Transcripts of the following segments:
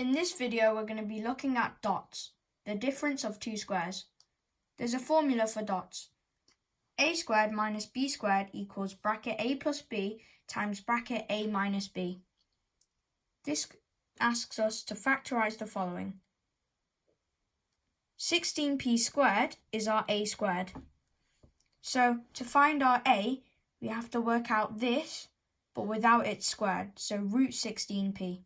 In this video, we're going to be looking at dots, the difference of two squares. There's a formula for dots. A squared minus b squared equals bracket a plus b times bracket a minus b. This asks us to factorise the following. 16p squared is our a squared. So to find our a, we have to work out this, but without it squared, so root 16p.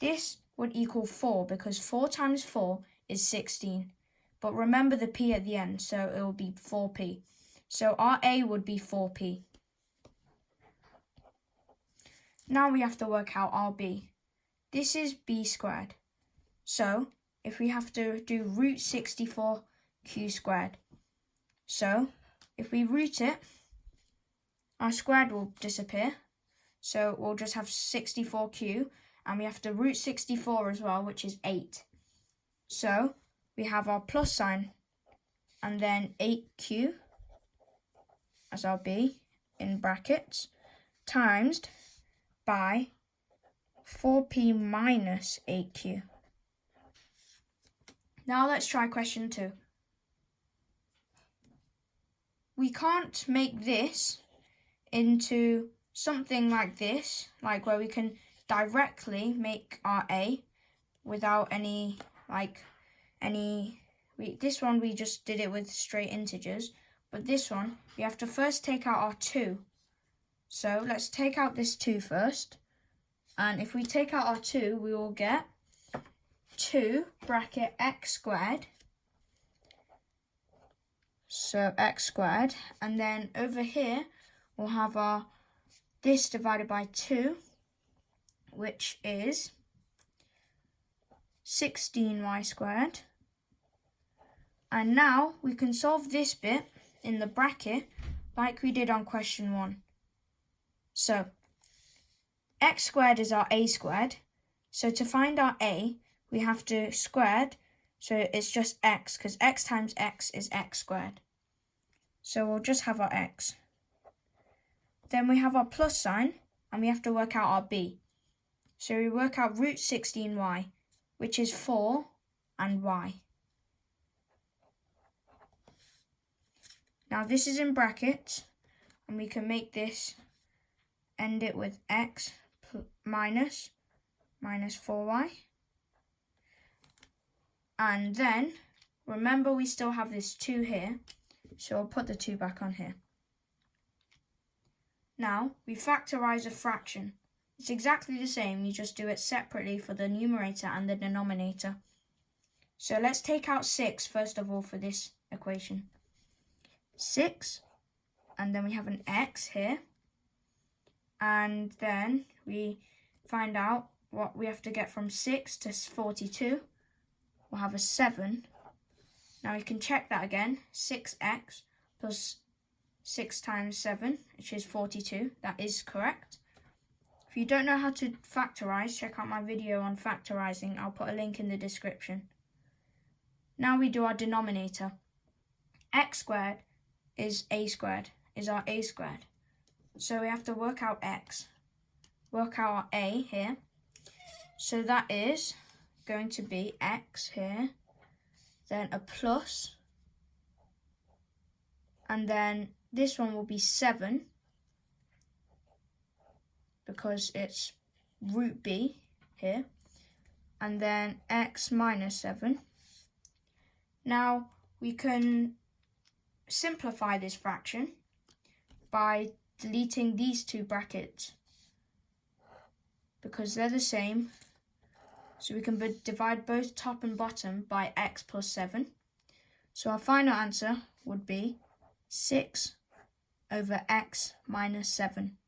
This would equal 4 because 4 times 4 is 16. But remember the p at the end, so it will be 4p. So our a would be 4p. Now we have to work out our b. This is b squared. So if we have to do root 64q squared. So if we root it, our squared will disappear. So we'll just have 64q. And we have to root 64 as well, which is 8. So we have our plus sign and then 8q as our b in brackets times by 4p minus 8q. Now let's try question 2. We can't make this into something like this, like where we can directly make our a without this one we just did it with straight integers, but this one we have to first take out our 2. So let's take out this 2 first, and if we take out our 2 we will get 2 bracket x squared, so x squared, and then over here we'll have our this divided by 2, which is 16y squared. And now we can solve this bit in the bracket like we did on question 1. So x squared is our a squared. So to find our a, we have to squared, so it's just x, because x times x is x squared. So we'll just have our x. Then we have our plus sign, and we have to work out our b. So we work out root 16y, which is 4 and y. Now this is in brackets, and we can make this, end it with x minus 4y. And then, remember we still have this 2 here, so I'll put the 2 back on here. Now, we factorise a fraction. It's exactly the same, you just do it separately for the numerator and the denominator. So let's take out 6 first of all for this equation. 6, and then we have an x here. And then we find out what we have to get from 6 to 42. We'll have a 7. Now we can check that again. 6x plus 6 times 7, which is 42. That is correct. If you don't know how to factorise, check out my video on factorising. I'll put a link in the description. Now we do our denominator. X squared is a squared, is our a squared. So we have to work out x. Work out our a here. So that is going to be x here, then a plus, and then this one will be 7, because it's root b here, and then x minus 7. Now we can simplify this fraction by deleting these 2 brackets, because they're the same. So we can divide both top and bottom by x plus 7. So our final answer would be 6 over x minus 7.